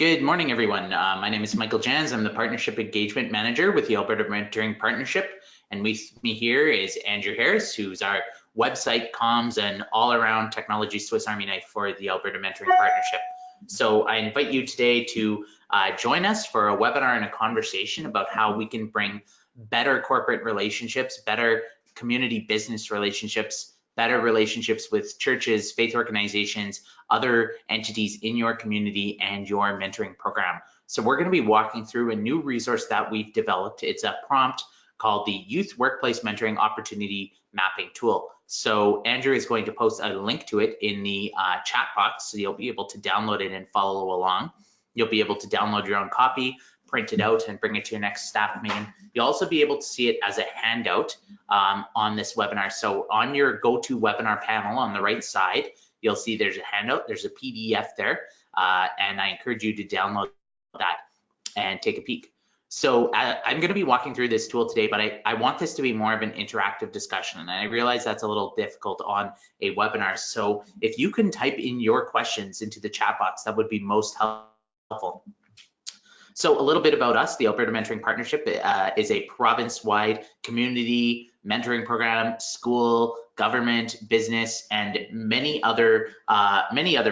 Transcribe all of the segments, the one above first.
Good morning, everyone. My name is Michael Jans. I'm the Partnership Engagement Manager with the Alberta Mentoring Partnership. And with me here is Andrew Harris, who's our website, comms, and all-around technology Swiss Army knife for the Alberta Mentoring Partnership. So I invite you today to join us for a webinar and a conversation about how we can bring better corporate relationships, better community business relationships, better relationships with churches, faith organizations, other entities in your community and your mentoring program. So we're going to be walking through a new resource that we've developed. It's a prompt called the Youth Workplace Mentoring Opportunity Mapping Tool. So Andrew is going to post a link to it in the chat box, so you'll be able to download it and follow along. You'll be able to download your own copy, print it out, and bring it to your next staff meeting. You'll also be able to see it as a handout on this webinar. So on your GoToWebinar panel on the right side, you'll see there's a handout, there's a PDF there, and I encourage you to download that and take a peek. So I'm going to be walking through this tool today, but I want this to be more of an interactive discussion, and I realize that's a little difficult on a webinar. So if you can type in your questions into the chat box, that would be most helpful. So a little bit about us. The Alberta Mentoring Partnership is a province-wide community mentoring program, school, government, business, and many other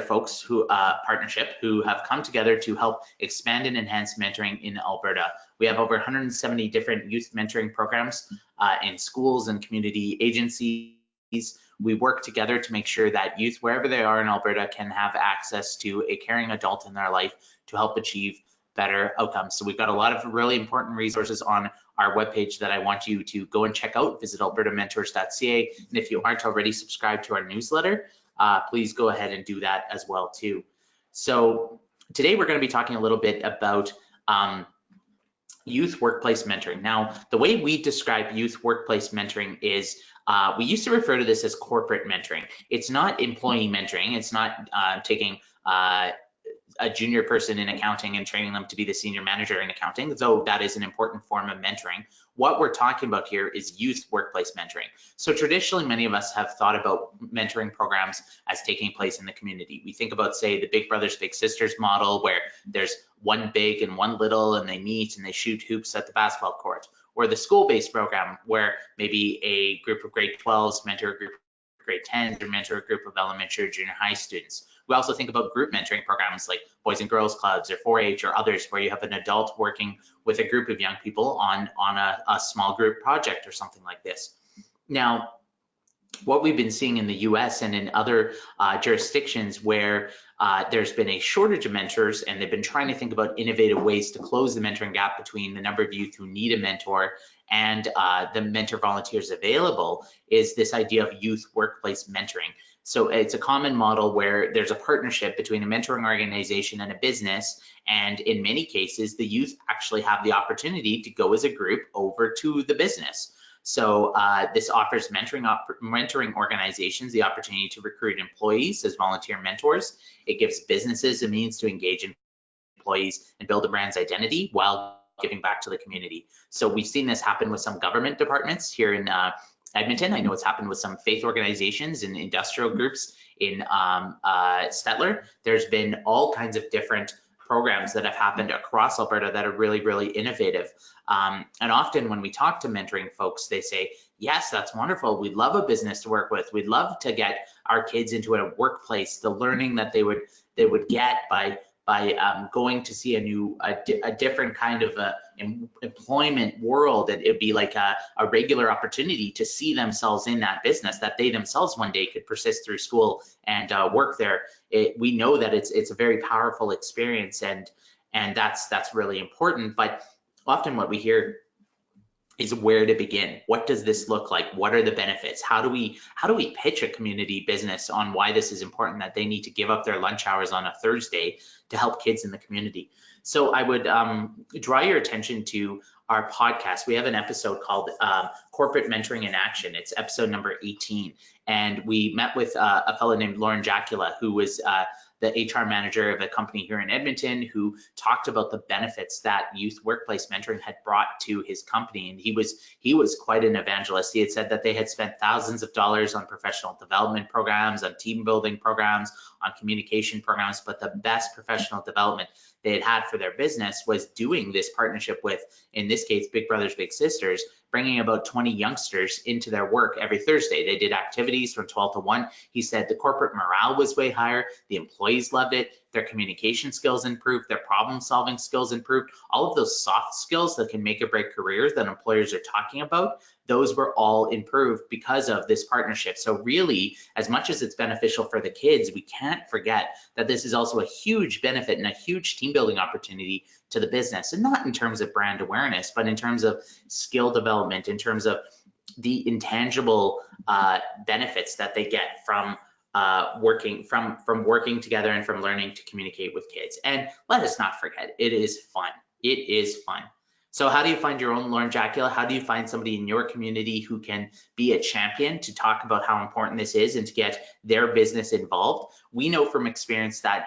folks who partnership who have come together to help expand and enhance mentoring in Alberta. We have over 170 different youth mentoring programs in schools and community agencies. We work together to make sure that youth, wherever they are in Alberta, can have access to a caring adult in their life to help achieve better outcomes. So we've got a lot of really important resources on our webpage that I want you to go and check out. Visit albertamentors.ca, and if you aren't already subscribed to our newsletter, please go ahead and do that as well too. So today we're going to be talking a little bit about youth workplace mentoring. Now, the way we describe youth workplace mentoring is we used to refer to this as corporate mentoring. It's not employee mentoring. It's not taking a junior person in accounting and training them to be the senior manager in accounting, though that is an important form of mentoring. What we're talking about here is youth workplace mentoring. So traditionally, many of us have thought about mentoring programs as taking place in the community. We think about, say, the Big Brothers Big Sisters model, where there's one big and one little, and they meet and they shoot hoops at the basketball court, or the school-based program, where maybe a group of grade 12s mentor a group of grade 10s, or mentor a group of elementary or junior high students. We also think about group mentoring programs like Boys and Girls Clubs or 4-H or others, where you have an adult working with a group of young people on a small group project or something like this. Now, what we've been seeing in the US and in other jurisdictions where there's been a shortage of mentors, and they've been trying to think about innovative ways to close the mentoring gap between the number of youth who need a mentor and the mentor volunteers available, is this idea of youth workplace mentoring. So it's a common model where there's a partnership between a mentoring organization and a business, and in many cases, the youth actually have the opportunity to go as a group over to the business. So this offers mentoring organizations the opportunity to recruit employees as volunteer mentors. It gives businesses a means to engage employees and build a brand's identity while giving back to the community. So we've seen this happen with some government departments here in Edmonton. I know it's happened with some faith organizations and industrial groups in Stettler. There's been all kinds of different programs that have happened across Alberta that are really, really innovative. And often when we talk to mentoring folks, they say, yes, that's wonderful. We'd love a business to work with. We'd love to get our kids into a workplace, the learning that they would get by going to see a different kind of employment world. And it'd be like a regular opportunity to see themselves in that business, that they themselves one day could persist through school and work there. We know that it's a very powerful experience, and that's really important. But often what we hear is where to begin. What does this look like? What are the benefits? How do we pitch a community business on why this is important, that they need to give up their lunch hours on a Thursday to help kids in the community? So I would draw your attention to our podcast. We have an episode called Corporate Mentoring in Action. It's episode number 18. And we met with a fellow named Lauren Jacula, who was the HR manager of a company here in Edmonton who talked about the benefits that youth workplace mentoring had brought to his company. And he was quite an evangelist. He had said that they had spent thousands of dollars on professional development programs, on team building programs, on communication programs, but the best professional development they had had for their business was doing this partnership with, in this case, Big Brothers Big Sisters, bringing about 20 youngsters into their work every Thursday. They did activities from 12 to 1. He said the corporate morale was way higher, the employees loved it, their communication skills improved, their problem solving skills improved, all of those soft skills that can make or break careers that employers are talking about, those were all improved because of this partnership. So really, as much as it's beneficial for the kids, we can't forget that this is also a huge benefit and a huge team building opportunity to the business, and not in terms of brand awareness, but in terms of skill development, in terms of the intangible benefits that they get from working together and from learning to communicate with kids. And let us not forget, it is fun. It is fun. So how do you find your own Lauren Jacula? How do you find somebody in your community who can be a champion to talk about how important this is and to get their business involved? We know from experience that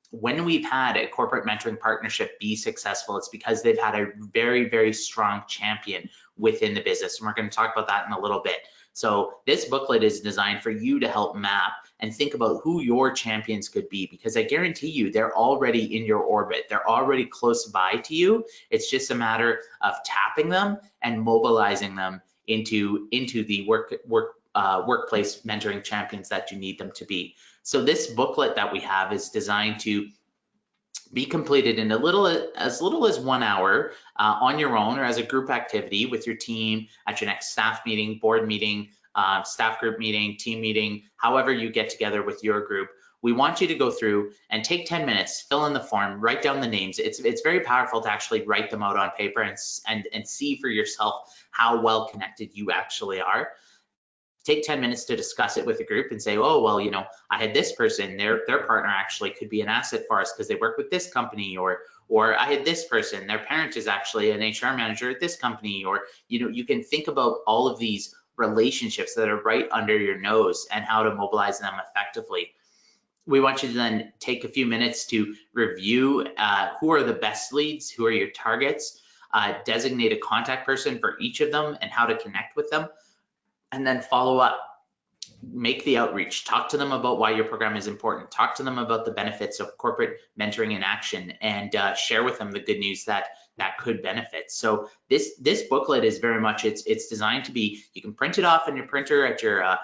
when we've had a corporate mentoring partnership be successful, it's because they've had a very, very strong champion within the business. And we're going to talk about that in a little bit. So this booklet is designed for you to help map and think about who your champions could be, because I guarantee you they're already in your orbit. They're already close by to you. It's just a matter of tapping them and mobilizing them into the workplace mentoring champions that you need them to be. So this booklet that we have is designed to be completed in as little as 1 hour on your own or as a group activity with your team at your next staff meeting, board meeting, staff group meeting, team meeting, however you get together with your group. We want you to go through and take 10 minutes, fill in the form, write down the names. It's very powerful to actually write them out on paper and see for yourself how well connected you actually are. Take 10 minutes to discuss it with the group and say, oh, well, I had this person, their partner actually could be an asset for us because they work with this company, or I had this person, their parent is actually an HR manager at this company, or, you can think about all of these relationships that are right under your nose and how to mobilize them effectively. We want you to then take a few minutes to review who are the best leads, who are your targets, designate a contact person for each of them and how to connect with them. And then follow up, make the outreach, talk to them about why your program is important, talk to them about the benefits of corporate mentoring in action, and share with them the good news that could benefit. So this booklet is very much, it's designed to be, you can print it off in your printer at your,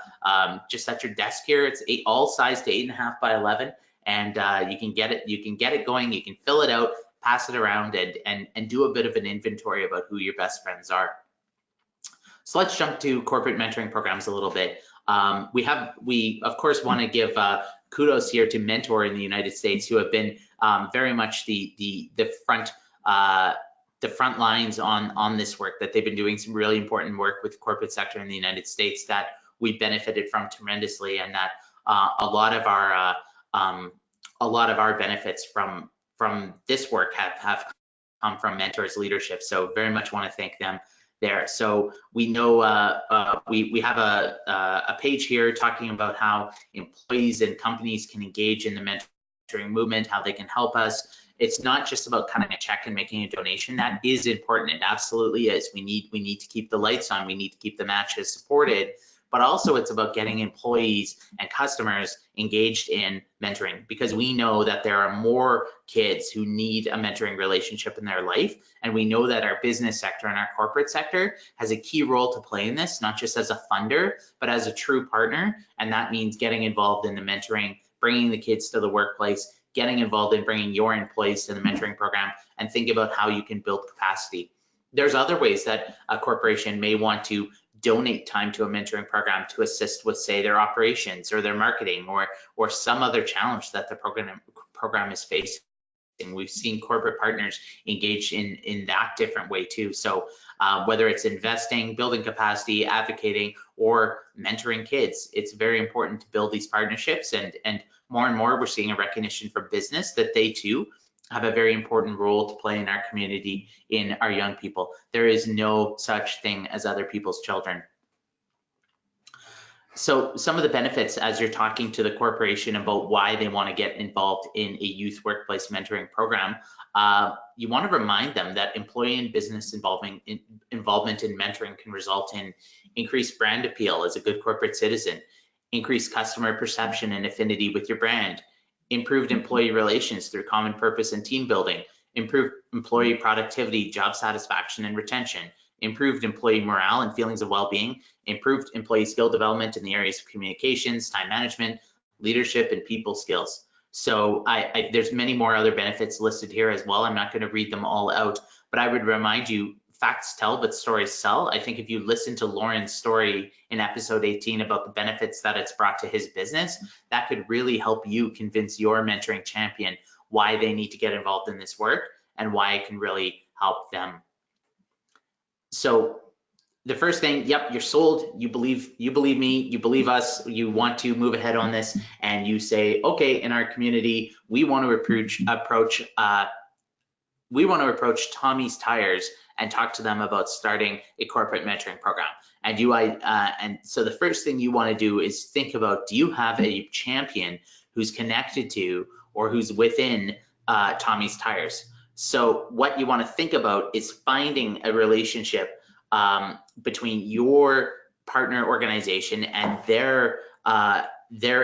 just at your desk here. It's all sized to 8.5 by 11, and you can get it going, you can fill it out, pass it around, and do a bit of an inventory about who your best friends are. So let's jump to corporate mentoring programs a little bit. We of course want to give kudos here to Mentor in the United States, who have been very much the front lines on this work, that they've been doing some really important work with the corporate sector in the United States that we benefited from tremendously, and that a lot of our benefits from this work have come from Mentor's leadership. So very much want to thank them there. So we know we have a page here talking about how employees and companies can engage in the mentoring movement, how they can help us. It's not just about cutting a check and making a donation. That is important. It absolutely is. We need to keep the lights on. We need to keep the matches supported. But also it's about getting employees and customers engaged in mentoring, because we know that there are more kids who need a mentoring relationship in their life. And we know that our business sector and our corporate sector has a key role to play in this, not just as a funder, but as a true partner. And that means getting involved in the mentoring, bringing the kids to the workplace, getting involved in bringing your employees to the mentoring program, and think about how you can build capacity. There's other ways that a corporation may want to donate time to a mentoring program to assist with, say, their operations or their marketing, or some other challenge that the program is facing. We've seen corporate partners engage in that different way too. So whether it's investing, building capacity, advocating, or mentoring kids, it's very important to build these partnerships. And more we're seeing a recognition from business that they too have a very important role to play in our community, in our young people. There is no such thing as other people's children. So some of the benefits as you're talking to the corporation about why they want to get involved in a youth workplace mentoring program, you want to remind them that employee and business involvement in mentoring can result in increased brand appeal as a good corporate citizen, increased customer perception and affinity with your brand, improved employee relations through common purpose and team building, improved employee productivity, job satisfaction and retention, improved employee morale and feelings of well-being, improved employee skill development in the areas of communications, time management, leadership, and people skills. So there's many more other benefits listed here as well. I'm not going to read them all out, but I would remind you, facts tell, but stories sell. I think if you listen to Lauren's story in episode 18 about the benefits that it's brought to his business, that could really help you convince your mentoring champion why they need to get involved in this work and why it can really help them. So the first thing, yep, you're sold, you believe me, you believe us, you want to move ahead on this, and you say, okay, in our community, we want to approach Tommy's Tires and talk to them about starting a corporate mentoring program. And so the first thing you want to do is think about, do you have a champion who's connected to or who's within Tommy's Tires? So what you want to think about is finding a relationship between your partner organization and their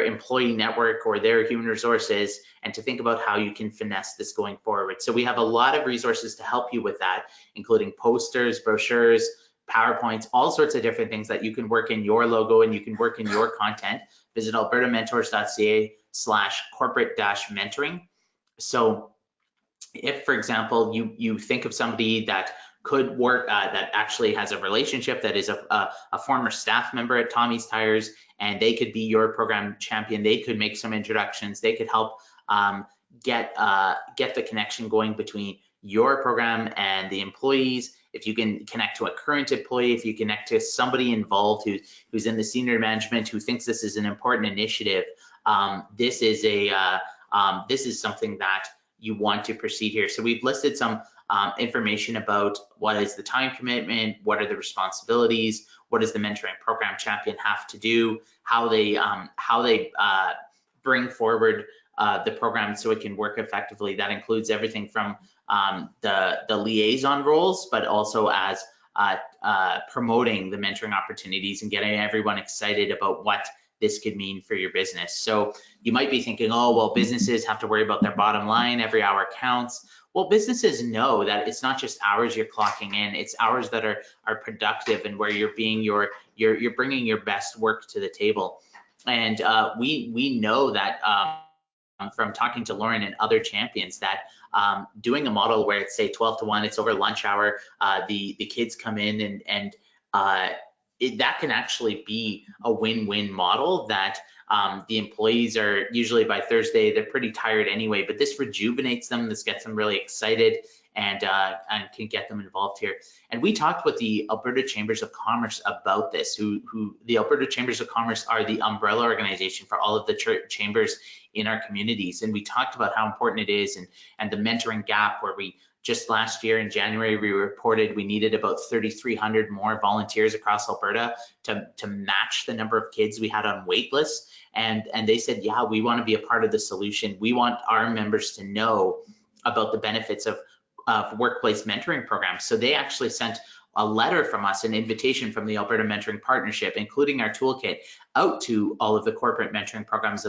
employee network or their human resources, and to think about how you can finesse this going forward. So we have a lot of resources to help you with that, including posters, brochures, PowerPoints, all sorts of different things that you can work in your logo and you can work in your content. Visit albertamentors.ca/corporate-mentoring. So if, for example, you think of somebody that could work, that actually has a relationship, that is a former staff member at Tommy's Tires, and they could be your program champion, they could make some introductions, they could help get the connection going between your program and the employees. If you can connect to a current employee, if you connect to somebody involved who's in the senior management who thinks this is an important initiative, this is something that you want to proceed here. So we've listed some information about what is the time commitment, what are the responsibilities, what does the mentoring program champion have to do, how they bring forward the program so it can work effectively. That includes everything from the liaison roles, but also as promoting the mentoring opportunities and getting everyone excited about what this could mean for your business. So you might be thinking, oh, well, businesses have to worry about their bottom line. Every hour counts. Well, businesses know that it's not just hours you're clocking in, it's hours that are productive and where you're bringing your best work to the table. And we know that from talking to Lauren and other champions that doing a model where it's say 12 to 1, it's over lunch hour, the kids come in and that can actually be a win-win model that the employees are usually by Thursday, they're pretty tired anyway, but this rejuvenates them, this gets them really excited and can get them involved here. And we talked with the Alberta Chambers of Commerce about this, who the Alberta Chambers of Commerce are the umbrella organization for all of the chambers in our communities. And we talked about how important it is and the mentoring gap where we just last year in January, we reported we needed about 3,300 more volunteers across Alberta to match the number of kids we had on wait lists. And they said, yeah, we want to be a part of the solution. We want our members to know about the benefits of workplace mentoring programs. So they actually sent a letter from us, an invitation from the Alberta Mentoring Partnership, including our toolkit, out to all of the corporate mentoring programs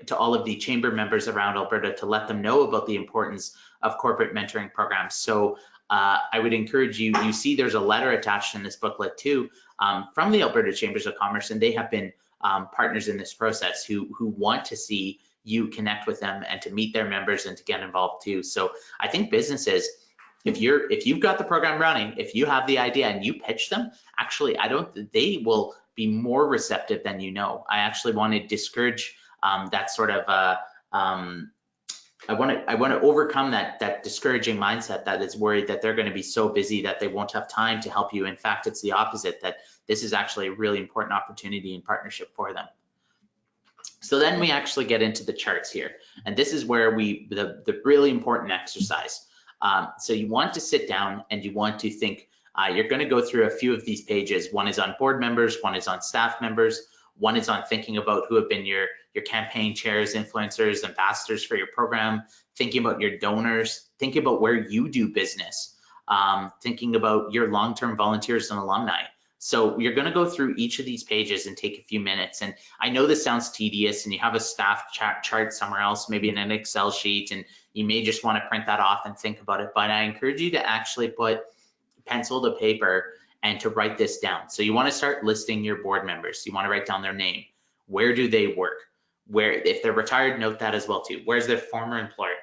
to all of the chamber members around Alberta to let them know about the importance of corporate mentoring programs. So I would encourage you, you see there's a letter attached in this booklet too from the Alberta Chambers of Commerce, and they have been partners in this process who want to see you connect with them and to meet their members and to get involved too. So I think businesses, if you've got the program running, if you have the idea and you pitch them, actually, they will be more receptive than you know. I actually want to discourage that sort of I want to overcome that discouraging mindset that is worried that they're going to be so busy that they won't have time to help you. In fact, it's the opposite, that this is actually a really important opportunity and partnership for them. So then we actually get into the charts here, and this is where the really important exercise. So you want to sit down and you want to think You're going to go through a few of these pages. One is on board members, one is on staff members, one is on thinking about who have been your campaign chairs, influencers, ambassadors for your program, thinking about your donors, thinking about where you do business, thinking about your long-term volunteers and alumni. So you're going to go through each of these pages and take a few minutes. And I know this sounds tedious and you have a staff chart somewhere else, maybe in an Excel sheet, and you may just want to print that off and think about it. But I encourage you to actually put pencil to paper and to write this down. So you want to start listing your board members. You want to write down their name. Where do they work? Where, if they're retired, note that as well too. Where's their former employer?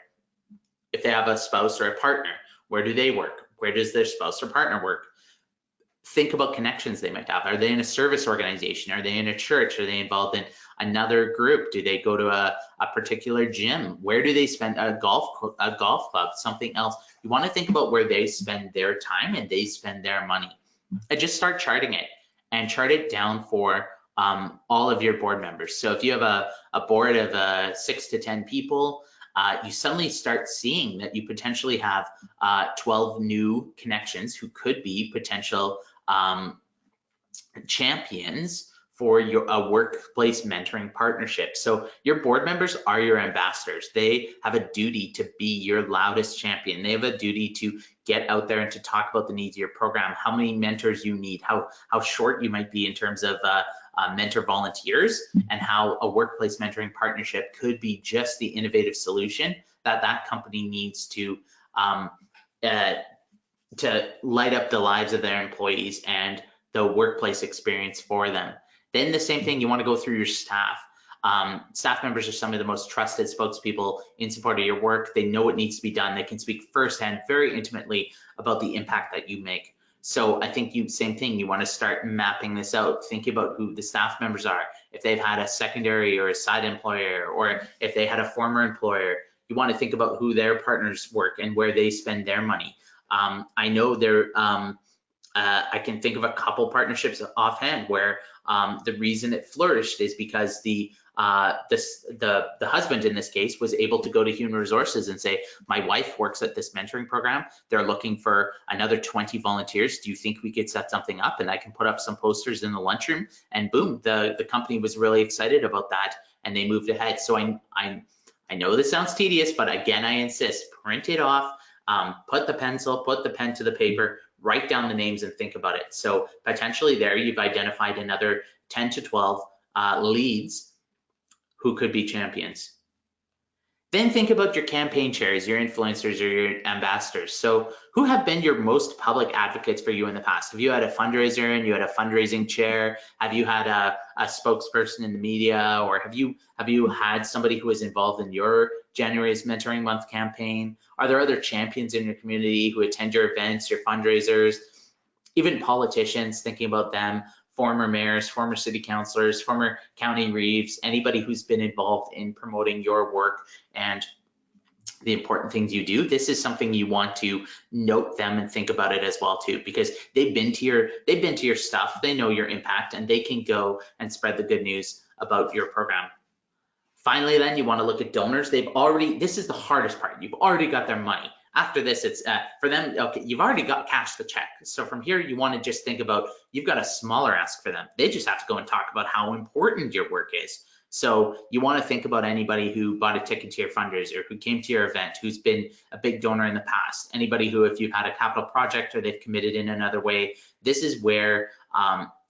If they have a spouse or a partner, where do they work? Where does their spouse or partner work? Think about connections they might have. Are they in a service organization? Are they in a church? Are they involved in another group? Do they go to a particular gym? Where do they spend a golf club, something else? You want to think about where they spend their time and they spend their money. And just start charting it and chart it down for all of your board members. So if you have a board of 6 to 10 people, you suddenly start seeing that you potentially have 12 new connections who could be potential champions for a workplace mentoring partnership. So your board members are your ambassadors. They have a duty to be your loudest champion. They have a duty to get out there and to talk about the needs of your program, how many mentors you need, how short you might be in terms of mentor volunteers, and how a workplace mentoring partnership could be just the innovative solution that company needs to light up the lives of their employees and the workplace experience for them. Then the same thing, you want to go through your staff. Staff members are some of the most trusted spokespeople in support of your work. They know what needs to be done. They can speak firsthand, very intimately about the impact that you make. So I think same thing, you want to start mapping this out, thinking about who the staff members are. If they've had a secondary or a side employer, or if they had a former employer, you want to think about who their partners work and where they spend their money. I know I can think of a couple partnerships offhand where the reason it flourished is because the husband in this case was able to go to human resources and say, my wife works at this mentoring program. They're looking for another 20 volunteers. Do you think we could set something up? And I can put up some posters in the lunchroom, and boom, the company was really excited about that and they moved ahead. So I know this sounds tedious, but again, I insist, print it off, put the pen to the paper, write down the names and think about it. So potentially there you've identified another 10 to 12 leads who could be champions. Then think about your campaign chairs, your influencers, or your ambassadors. So who have been your most public advocates for you in the past? Have you had a fundraiser and you had a fundraising chair? Have you had a spokesperson in the media? Or have you had somebody who was involved in your January's Mentoring Month campaign? Are there other champions in your community who attend your events, your fundraisers? Even politicians, thinking about them, former mayors, former city councilors, former county reeves, anybody who's been involved in promoting your work and the important things you do. This is something you want to note them and think about it as well too, because they've been to your stuff, they know your impact, and they can go and spread the good news about your program. Finally, then you want to look at donors. This is the hardest part. You've already got their money. After this, it's for them, okay, you've already got cashed the check. So from here, you want to just think about, you've got a smaller ask for them. They just have to go and talk about how important your work is. So you want to think about anybody who bought a ticket to your fundraiser, who came to your event, who's been a big donor in the past, anybody who, if you've had a capital project or they've committed in another way, this is where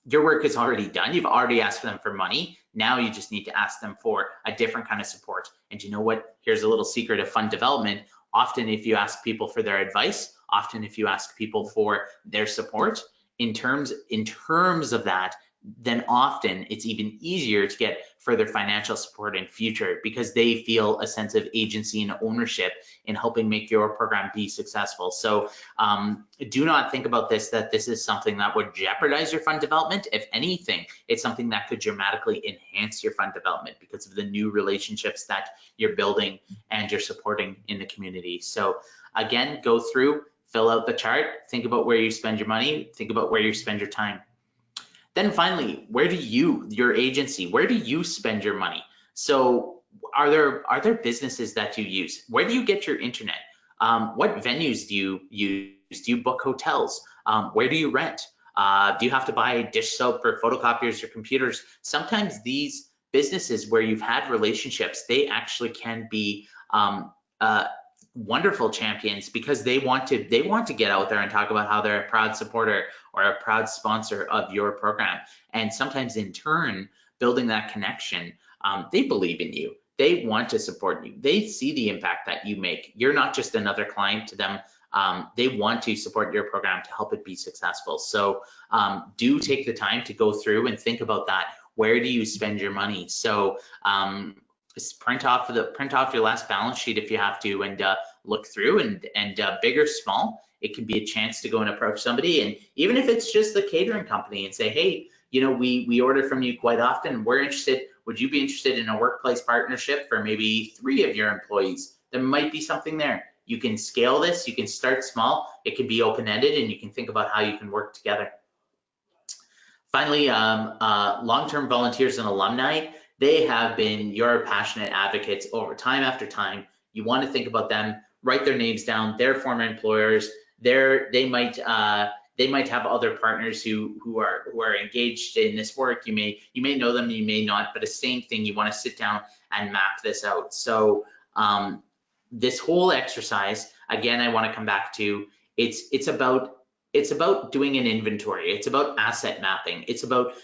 your work is already done. You've already asked for them for money. Now you just need to ask them for a different kind of support. And you know what? Here's a little secret of fund development. Often if you ask people for their advice, often if you ask people for their support, in terms of that, then often it's even easier to get further financial support in future, because they feel a sense of agency and ownership in helping make your program be successful. So do not think about that this is something that would jeopardize your fund development. If anything, it's something that could dramatically enhance your fund development because of the new relationships that you're building and you're supporting in the community. So again, go through, fill out the chart, think about where you spend your money, think about where you spend your time. Then finally, where do your agency, where do you spend your money? So are there businesses that you use? Where do you get your internet? What venues do you use? Do you book hotels? Where do you rent? Do you have to buy dish soap for photocopiers or computers? Sometimes these businesses where you've had relationships, they actually can be wonderful champions because they want to get out there and talk about how they're a proud supporter or a proud sponsor of your program. And sometimes in turn, building that connection, they believe in you. They want to support you. They see the impact that you make. You're not just another client to them. They want to support your program to help it be successful. So do take the time to go through and think about that. Where do you spend your money? So just print off your last balance sheet if you have to, and look through, and big or small, it can be a chance to go and approach somebody. And even if it's just the catering company, and say, hey, we order from you quite often. We're interested. Would you be interested in a workplace partnership for maybe 3 of your employees? There might be something there. You can scale this. You can start small. It can be open-ended, and you can think about how you can work together. Finally, long-term volunteers and alumni, they have been your passionate advocates over time after time. You want to think about them, write their names down, their former employers. They might have other partners who are engaged in this work. You may know them, you may not, but the same thing, you want to sit down and map this out. So this whole exercise, again, I want to come back to, it's about doing an inventory. It's about asset mapping. It's about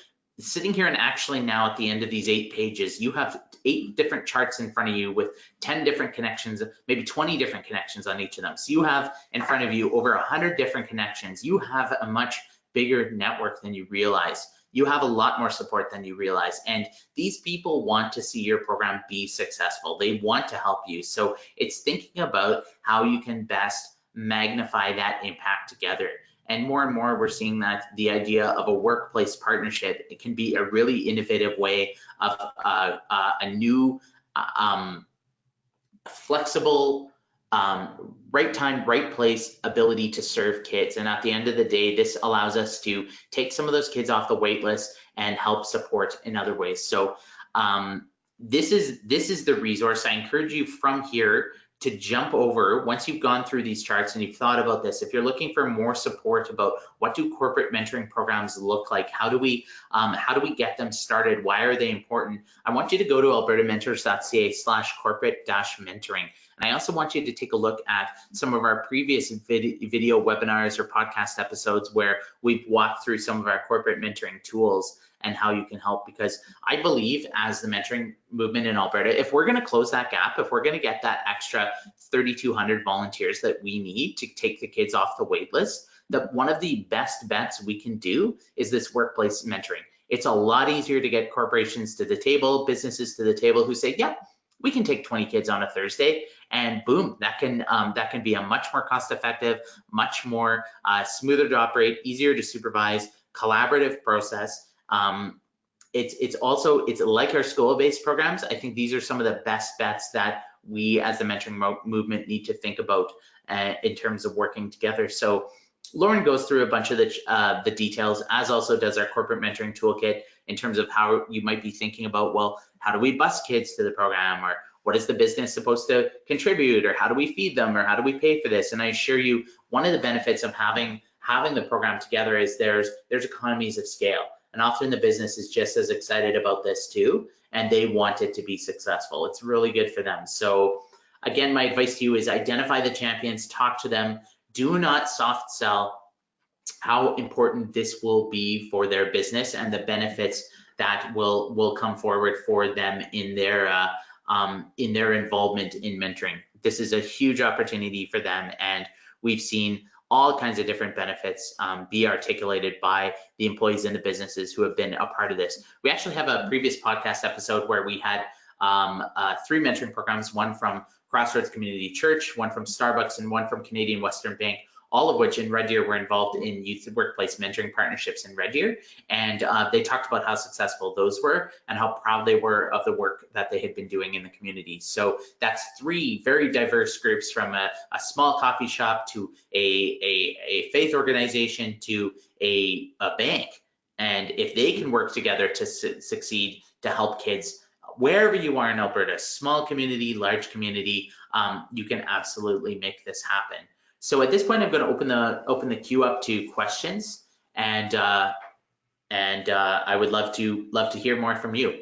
sitting here and actually now at the end of these 8 pages, you have 8 different charts in front of you with 10 different connections, maybe 20 different connections on each of them. So you have in front of you over 100 different connections. You have a much bigger network than you realize. You have a lot more support than you realize. And these people want to see your program be successful. They want to help you. So it's thinking about how you can best magnify that impact together. And more, we're seeing that the idea of a workplace partnership, it can be a really innovative way of a new, flexible, right time, right place ability to serve kids. And at the end of the day, this allows us to take some of those kids off the wait list and help support in other ways. So this is the resource. I encourage you from here to jump over, once you've gone through these charts and you've thought about this, if you're looking for more support about what do corporate mentoring programs look like, how do we get them started, why are they important, I want you to go to albertamentors.ca/corporate-mentoring. And I also want you to take a look at some of our previous video webinars or podcast episodes where we've walked through some of our corporate mentoring tools and how you can help, because I believe as the mentoring movement in Alberta, if we're going to close that gap, if we're going to get that extra 3,200 volunteers that we need to take the kids off the wait list, that one of the best bets we can do is this workplace mentoring. It's a lot easier to get corporations to the table, businesses to the table who say, yeah, we can take 20 kids on a Thursday, and boom, that can be a much more cost-effective, much more smoother to operate, easier to supervise, collaborative process. It's like our school-based programs. I think these are some of the best bets that we as the mentoring movement need to think about in terms of working together. So Lauren goes through a bunch of the details, as also does our corporate mentoring toolkit, in terms of how you might be thinking about, well, how do we bus kids to the program, or what is the business supposed to contribute, or how do we feed them, or how do we pay for this? And I assure you, one of the benefits of having the program together is there's economies of scale. And often the business is just as excited about this too, and they want it to be successful. It's really good for them. So again, my advice to you is identify the champions, talk to them, do not soft sell how important this will be for their business and the benefits that will come forward for them in their involvement in mentoring. This is a huge opportunity for them, and we've seen all kinds of different benefits be articulated by the employees in the businesses who have been a part of this. We actually have a previous podcast episode where we had 3 mentoring programs, one from Crossroads Community Church, one from Starbucks, and one from Canadian Western Bank, all of which in Red Deer were involved in youth workplace mentoring partnerships in Red Deer. And they talked about how successful those were and how proud they were of the work that they had been doing in the community. So that's 3 very diverse groups, from a small coffee shop to a faith organization to a bank. And if they can work together to succeed, to help kids, wherever you are in Alberta, small community, large community, you can absolutely make this happen. So at this point, I'm going to open the queue up to questions, and I would love to hear more from you.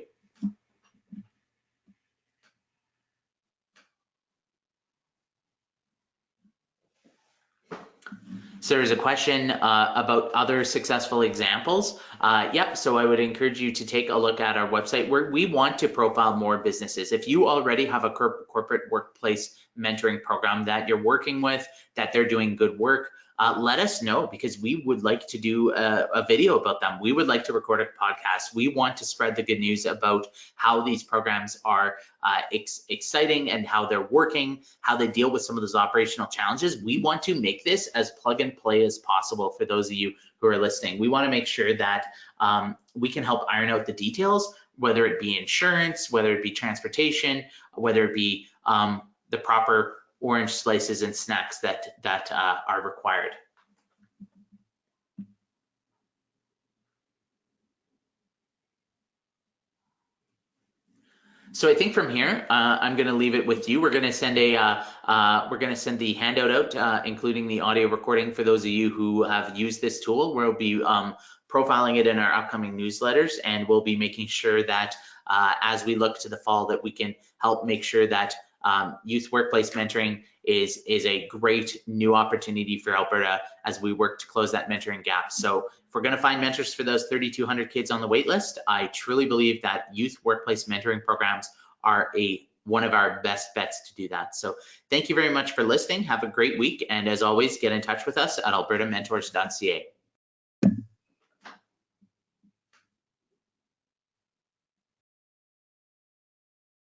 So there's a question about other successful examples. Yep, so I would encourage you to take a look at our website where we want to profile more businesses. If you already have a corporate workplace mentoring program that you're working with, that they're doing good work, let us know, because we would like to do a video about them. We would like to record a podcast. We want to spread the good news about how these programs are exciting and how they're working, how they deal with some of those operational challenges. We want to make this as plug and play as possible for those of you who are listening. We want to make sure that we can help iron out the details, whether it be insurance, whether it be transportation, whether it be the proper orange slices and snacks that are required. So I think from here, I'm going to leave it with you. We're going to send the handout out, including the audio recording for those of you who have used this tool. We'll be profiling it in our upcoming newsletters, and we'll be making sure that as we look to the fall, that we can help make sure that youth workplace mentoring is a great new opportunity for Alberta as we work to close that mentoring gap. So if we're going to find mentors for those 3,200 kids on the wait list, I truly believe that youth workplace mentoring programs are one of our best bets to do that. So thank you very much for listening. Have a great week. And as always, get in touch with us at albertamentors.ca.